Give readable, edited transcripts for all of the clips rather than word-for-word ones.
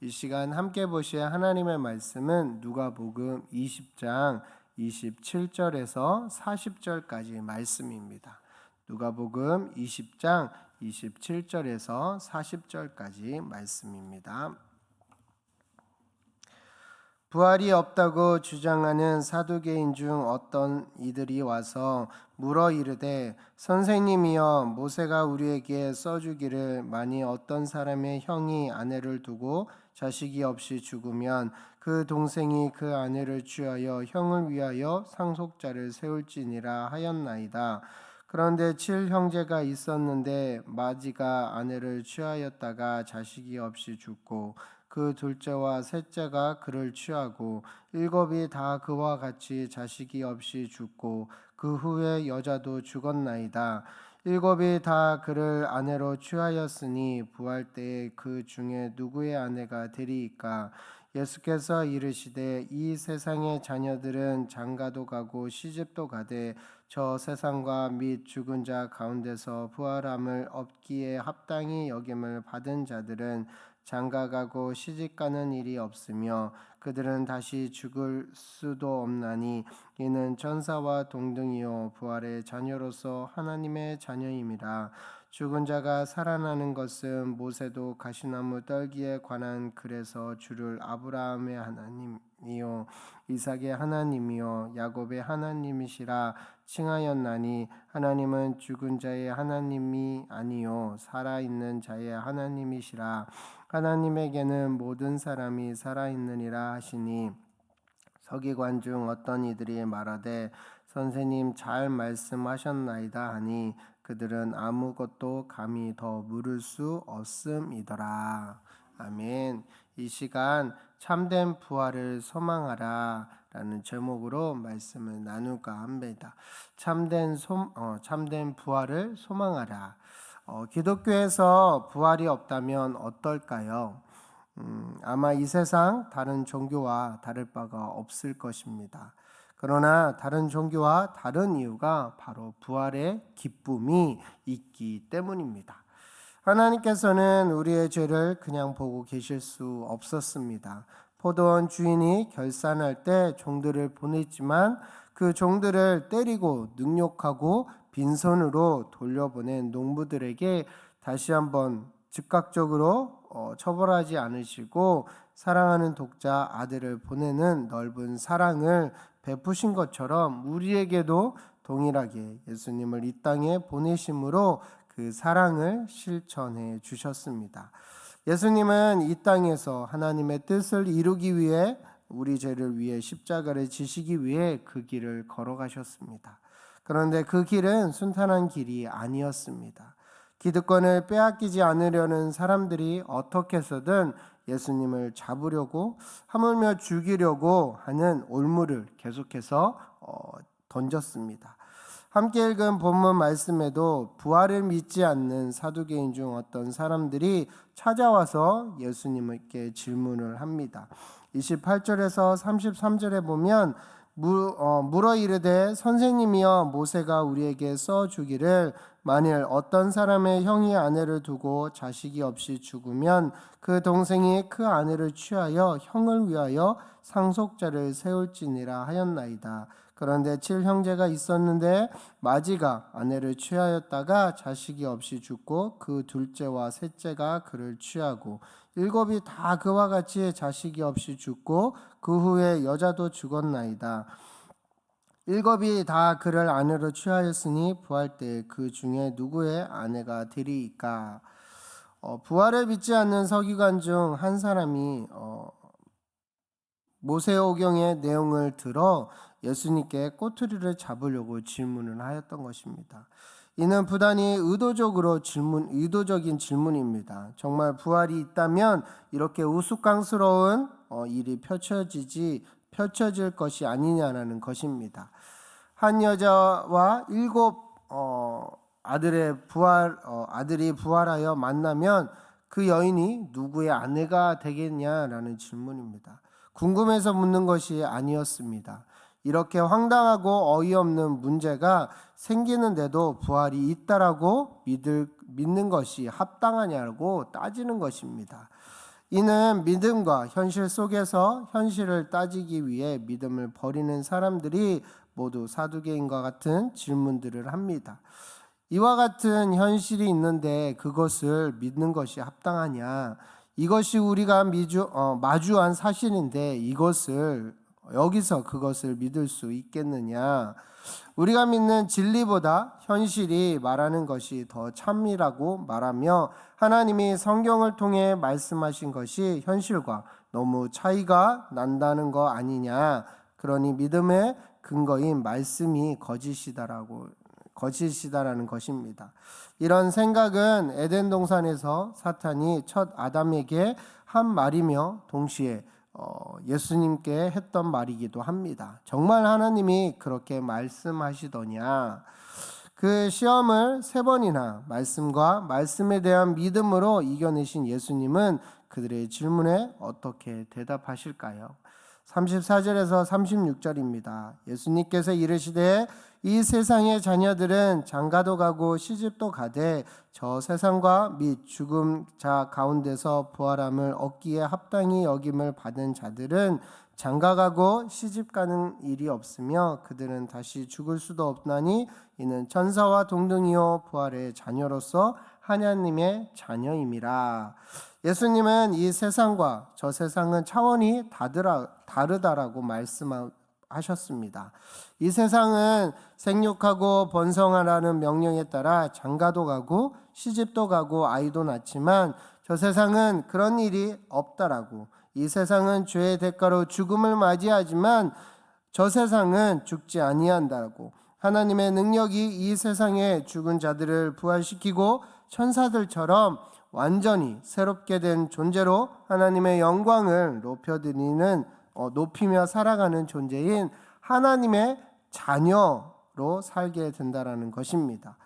이 시간 함께 보실 하나님의 말씀은 누가복음 20장 27절에서 40절까지 말씀입니다. 누가복음 20장 27절에서 40절까지 말씀입니다. 부활이 없다고 주장하는 사두개인 중 어떤 이들이 와서 물어 이르되 선생님이여 모세가 우리에게 써주기를 만일 어떤 사람의 형이 아내를 두고 자식이 없이 죽으면 그 동생이 그 아내를 취하여 형을 위하여 상속자를 세울지니라 하였나이다. 그런데 7형제가 있었는데 마지가 아내를 취하였다가 자식이 없이 죽고 그 둘째와 셋째가 그를 취하고 7이 다 그와 같이 자식이 없이 죽고 그 후에 여자도 죽었나이다. 7이 다 그를 아내로 취하였으니 부활 때에 그 중에 누구의 아내가 되리이까? 예수께서 이르시되 이 세상의 자녀들은 장가도 가고 시집도 가되 저 세상과 및 죽은 자 가운데서 부활함을 얻기에 합당히 여김을 받은 자들은 장가가고 시집가는 일이 없으며 그들은 다시 죽을 수도 없나니 이는 천사와 동등이요 부활의 자녀로서 하나님의 자녀임이라. 죽은 자가 살아나는 것은 모세도 가시나무 떨기에 관한 글에서 주를 아브라함의 하나님이요 이삭의 하나님이요 야곱의 하나님이시라 칭하였나니 하나님은 죽은 자의 하나님이 아니요 살아있는 자의 하나님이시라. 하나님에게는 모든 사람이 살아있느니라 하시니 서기관 중 어떤 이들이 말하되 선생님 잘 말씀하셨나이다 하니 그들은 아무것도 감히 더 물을 수 없음이더라. 아멘. 이 시간 참된 부활을 소망하라 라는 제목으로 말씀을 나눌까 합니다. 참된 부활을 소망하라. 기독교에서 부활이 없다면 어떨까요? 아마 이 세상 다른 종교와 다를 바가 없을 것입니다. 그러나 다른 종교와 다른 이유가 바로 부활의 기쁨이 있기 때문입니다. 하나님께서는 우리의 죄를 그냥 보고 계실 수 없었습니다. 포도원 주인이 결산할 때 종들을 보냈지만 그 종들을 때리고 능욕하고 빈손으로 돌려보낸 농부들에게 다시 한번 즉각적으로 처벌하지 않으시고 사랑하는 독자 아들을 보내는 넓은 사랑을 베푸신 것처럼 우리에게도 동일하게 예수님을 이 땅에 보내심으로 그 사랑을 실천해 주셨습니다. 예수님은 이 땅에서 하나님의 뜻을 이루기 위해 우리 죄를 위해 십자가를 지시기 위해 그 길을 걸어가셨습니다. 그런데 그 길은 순탄한 길이 아니었습니다. 기득권을 빼앗기지 않으려는 사람들이 어떻게 해서든 예수님을 잡으려고 하물며 죽이려고 하는 올무를 계속해서 던졌습니다. 함께 읽은 본문 말씀에도 부활을 믿지 않는 사두개인 중 어떤 사람들이 찾아와서 예수님께 질문을 합니다. 28절에서 33절에 보면 물어 이르되 선생님이여 모세가 우리에게 써주기를 만일 어떤 사람의 형이 아내를 두고 자식이 없이 죽으면 그 동생이 그 아내를 취하여 형을 위하여 상속자를 세울지니라 하였나이다. 그런데 7형제가 있었는데 마지가 아내를 취하였다가 자식이 없이 죽고 그 둘째와 셋째가 그를 취하고 7이 다 그와 같이 자식이 없이 죽고 그 후에 여자도 죽었나이다. 7이 다 그를 아내로 취하였으니 부활 때 그 중에 누구의 아내가 되리이까? 부활을 믿지 않는 서기관 중 한 사람이 모세오경의 내용을 들어 예수님께 꼬투리를 잡으려고 질문을 하였던 것입니다. 이는 부단히 의도적인 질문입니다. 정말 부활이 있다면 이렇게 우스꽝스러운 일이 펼쳐질 것이 아니냐라는 것입니다. 한 여자와 7 아들이 부활하여 만나면 그 여인이 누구의 아내가 되겠냐라는 질문입니다. 궁금해서 묻는 것이 아니었습니다. 이렇게 황당하고 어이없는 문제가 생기는데도 부활이 있다라고 믿는 것이 합당하냐고 따지는 것입니다. 이는 믿음과 현실 속에서 현실을 따지기 위해 믿음을 버리는 사람들이 모두 사두개인과 같은 질문들을 합니다. 이와 같은 현실이 있는데 그것을 믿는 것이 합당하냐? 이것이 우리가 마주한 사실인데 이것을 여기서 그것을 믿을 수 있겠느냐? 우리가 믿는 진리보다 현실이 말하는 것이 더 참이라고 말하며 하나님이 성경을 통해 말씀하신 것이 현실과 너무 차이가 난다는 거 아니냐? 그러니 믿음의 근거인 말씀이 거짓이다라는 것입니다. 이런 생각은 에덴 동산에서 사탄이 첫 아담에게 한 말이며 동시에 예수님께 했던 말이기도 합니다. 정말 하나님이 그렇게 말씀하시더냐? 그 시험을 3번이나 말씀과 말씀에 대한 믿음으로 이겨내신 예수님은 그들의 질문에 어떻게 대답하실까요? 34절에서 36절입니다. 예수님께서 이르시되 이 세상의 자녀들은 장가도 가고 시집도 가되 저 세상과 및 죽음 자 가운데서 부활함을 얻기에 합당히 여김을 받은 자들은 장가가고 시집가는 일이 없으며 그들은 다시 죽을 수도 없나니 이는 천사와 동등이요 부활의 자녀로서 하나님의 자녀임이라. 예수님은 이 세상과 저 세상은 차원이 다르다라고 말씀하셨습니다. 이 세상은 생육하고 번성하라는 명령에 따라 장가도 가고 시집도 가고 아이도 낳지만 저 세상은 그런 일이 없다라고, 이 세상은 죄의 대가로 죽음을 맞이하지만 저 세상은 죽지 아니한다고, 하나님의 능력이 이 세상에 죽은 자들을 부활시키고 천사들처럼 완전히 새롭게 된 존재로 하나님의 영광을 높이며 살아가는 존재인 하나님의 자녀로 살게 된다라는 것입니다.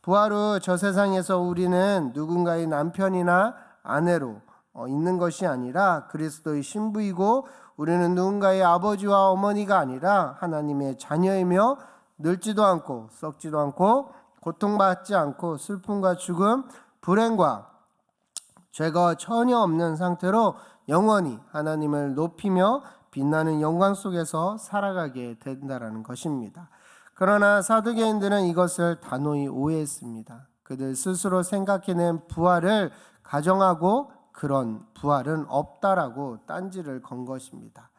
부활 후 저 세상에서 우리는 누군가의 남편이나 아내로 있는 것이 아니라 그리스도의 신부이고, 우리는 누군가의 아버지와 어머니가 아니라 하나님의 자녀이며 늙지도 않고 썩지도 않고 고통받지 않고 슬픔과 죽음, 불행과 죄가 전혀 없는 상태로 영원히 하나님을 높이며 빛나는 영광 속에서 살아가게 된다는 것입니다. 그러나 사두개인들은 이것을 단호히 오해했습니다. 그들 스스로 생각해낸 부활을 가정하고 그런 부활은 없다라고 딴지를 건 것입니다.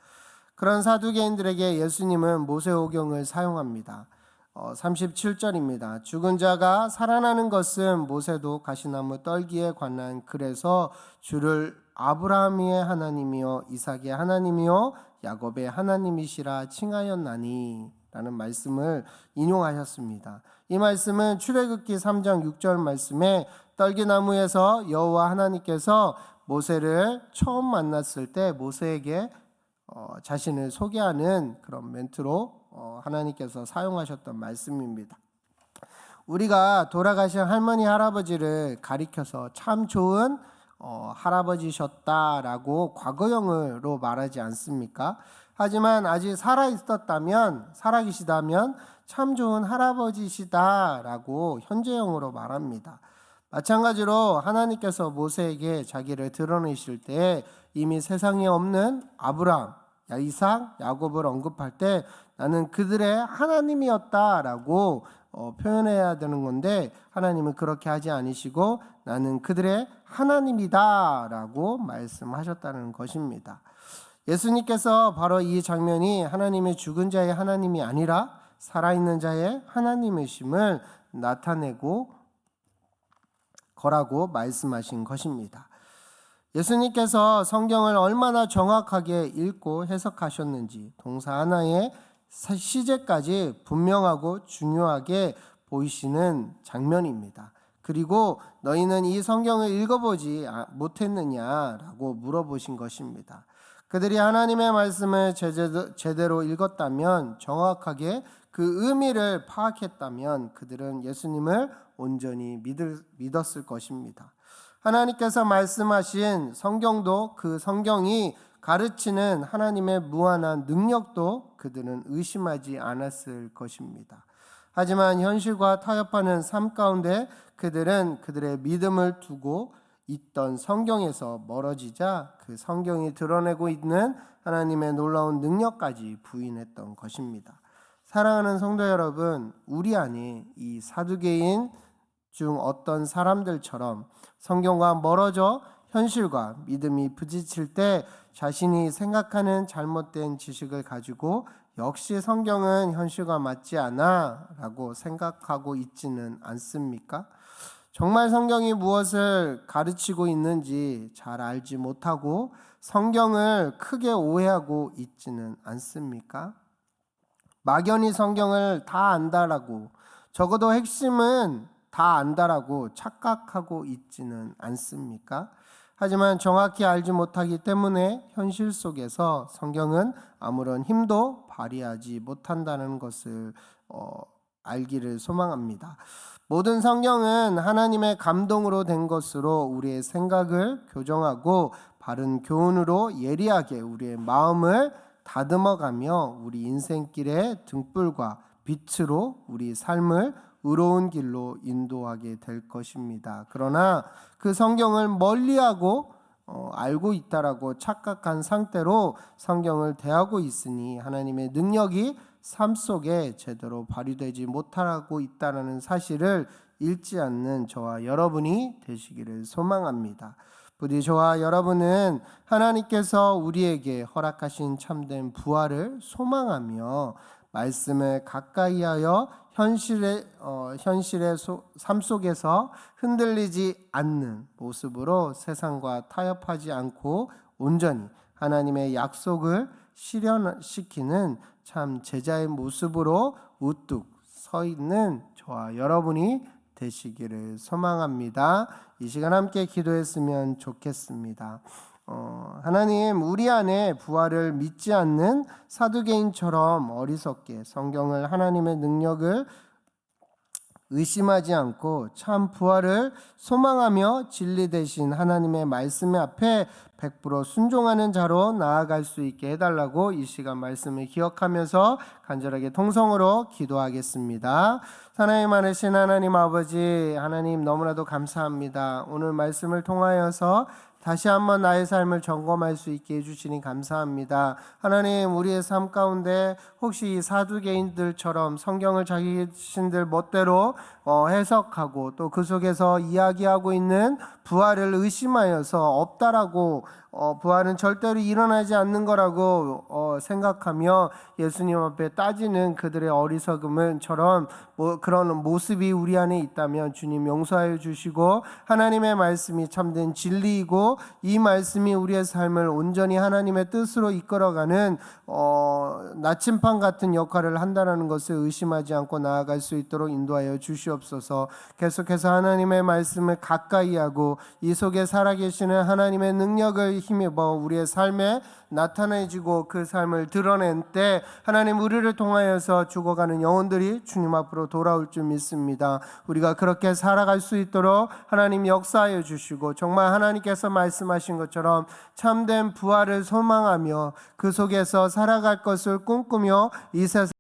그런 사두개인들에게 예수님은 모세오경을 사용합니다. 37절입니다. 죽은 자가 살아나는 것은 모세도 가시나무 떨기에 관한 글에서 주를 아브라함의 하나님이요 이삭의 하나님이요 야곱의 하나님이시라 칭하였나니 라는 말씀을 인용하셨습니다. 이 말씀은 출애굽기 3장 6절 말씀에 떨기나무에서 여호와 하나님께서 모세를 처음 만났을 때 모세에게 자신을 소개하는 그런 멘트로 하나님께서 사용하셨던 말씀입니다. 우리가 돌아가신 할머니 할아버지를 가리켜서 참 좋은 할아버지셨다라고 과거형으로 말하지 않습니까? 하지만 아직 살아계시다면 참 좋은 할아버지시다라고 현재형으로 말합니다. 마찬가지로 하나님께서 모세에게 자기를 드러내실 때 이미 세상에 없는 아브라함, 이삭, 야곱을 언급할 때 나는 그들의 하나님이었다라고 표현해야 되는 건데, 하나님은 그렇게 하지 않으시고 나는 그들의 하나님이다라고 말씀하셨다는 것입니다. 예수님께서 바로 이 장면이 하나님의 죽은 자의 하나님이 아니라 살아있는 자의 하나님이심을 나타내고 거라고 말씀하신 것입니다. 예수님께서 성경을 얼마나 정확하게 읽고 해석하셨는지 동사 하나의 시제까지 분명하고 중요하게 보이시는 장면입니다. 그리고 너희는 이 성경을 읽어보지 못했느냐라고 물어보신 것입니다. 그들이 하나님의 말씀을 제대로 읽었다면, 정확하게 그 의미를 파악했다면 그들은 예수님을 온전히 믿었을 것입니다. 하나님께서 말씀하신 성경도 그 성경이 가르치는 하나님의 무한한 능력도 그들은 의심하지 않았을 것입니다. 하지만 현실과 타협하는 삶 가운데 그들은 그들의 믿음을 두고 있던 성경에서 멀어지자 그 성경이 드러내고 있는 하나님의 놀라운 능력까지 부인했던 것입니다. 사랑하는 성도 여러분, 우리 안에 이 사두개인 중 어떤 사람들처럼 성경과 멀어져 현실과 믿음이 부딪힐 때 자신이 생각하는 잘못된 지식을 가지고 역시 성경은 현실과 맞지 않아 라고 생각하고 있지는 않습니까? 정말 성경이 무엇을 가르치고 있는지 잘 알지 못하고 성경을 크게 오해하고 있지는 않습니까? 막연히 성경을 다 안다라고, 적어도 핵심은 다 안다라고 착각하고 있지는 않습니까? 하지만 정확히 알지 못하기 때문에 현실 속에서 성경은 아무런 힘도 발휘하지 못한다는 것을 알기를 소망합니다. 모든 성경은 하나님의 감동으로 된 것으로 우리의 생각을 교정하고 바른 교훈으로 예리하게 우리의 마음을 다듬어가며 우리 인생길의 등불과 빛으로 우리 삶을 의로운 길로 인도하게 될 것입니다. 그러나 그 성경을 멀리하고 알고 있다라고 착각한 상태로 성경을 대하고 있으니 하나님의 능력이 삶 속에 제대로 발휘되지 못하고 있다는 사실을 잊지 않는 저와 여러분이 되시기를 소망합니다. 부디 저와 여러분은 하나님께서 우리에게 허락하신 참된 부활을 소망하며 말씀을 가까이하여 현실의 삶 속에서 흔들리지 않는 모습으로 세상과 타협하지 않고 온전히 하나님의 약속을 실현시키는 참 제자의 모습으로 우뚝 서 있는 저와 여러분이 되시기를 소망합니다. 이 시간 함께 기도했으면 좋겠습니다. 하나님, 우리 안에 부활을 믿지 않는 사두개인처럼 어리석게 성경을 하나님의 능력을 의심하지 않고 참 부활을 소망하며 진리 되신 하나님의 말씀 앞에 100% 순종하는 자로 나아갈 수 있게 해달라고 이 시간 말씀을 기억하면서 간절하게 통성으로 기도하겠습니다. 사랑이 많으신 하나님 아버지, 하나님 너무나도 감사합니다. 오늘 말씀을 통하여서 다시 한번 나의 삶을 점검할 수 있게 해주시니 감사합니다. 하나님, 우리의 삶 가운데 혹시 이 사두개인들처럼 성경을 자신들 멋대로 해석하고 또 그 속에서 이야기하고 있는 부활을 의심하여서 없다라고 부활은 절대로 일어나지 않는 거라고 생각하며 예수님 앞에 따지는 그들의 어리석음은처럼 그런 모습이 우리 안에 있다면 주님 용서하여 주시고 하나님의 말씀이 참된 진리이고 이 말씀이 우리의 삶을 온전히 하나님의 뜻으로 이끌어가는 나침반 같은 역할을 한다는 것을 의심하지 않고 나아갈 수 있도록 인도하여 주시옵소서. 계속해서 하나님의 말씀을 가까이 하고 이 속에 살아계시는 하나님의 능력을 힘입어 우리의 삶에 나타내지고 그 삶을 드러낸 때 하나님 우리를 통하여서 죽어가는 영혼들이 주님 앞으로 돌아올 줄 믿습니다. 우리가 그렇게 살아갈 수 있도록 하나님 역사하여 주시고 정말 하나님께서 말씀하신 것처럼 참된 부활을 소망하며 그 속에서 살아갈 것을 꿈꾸며 이 세상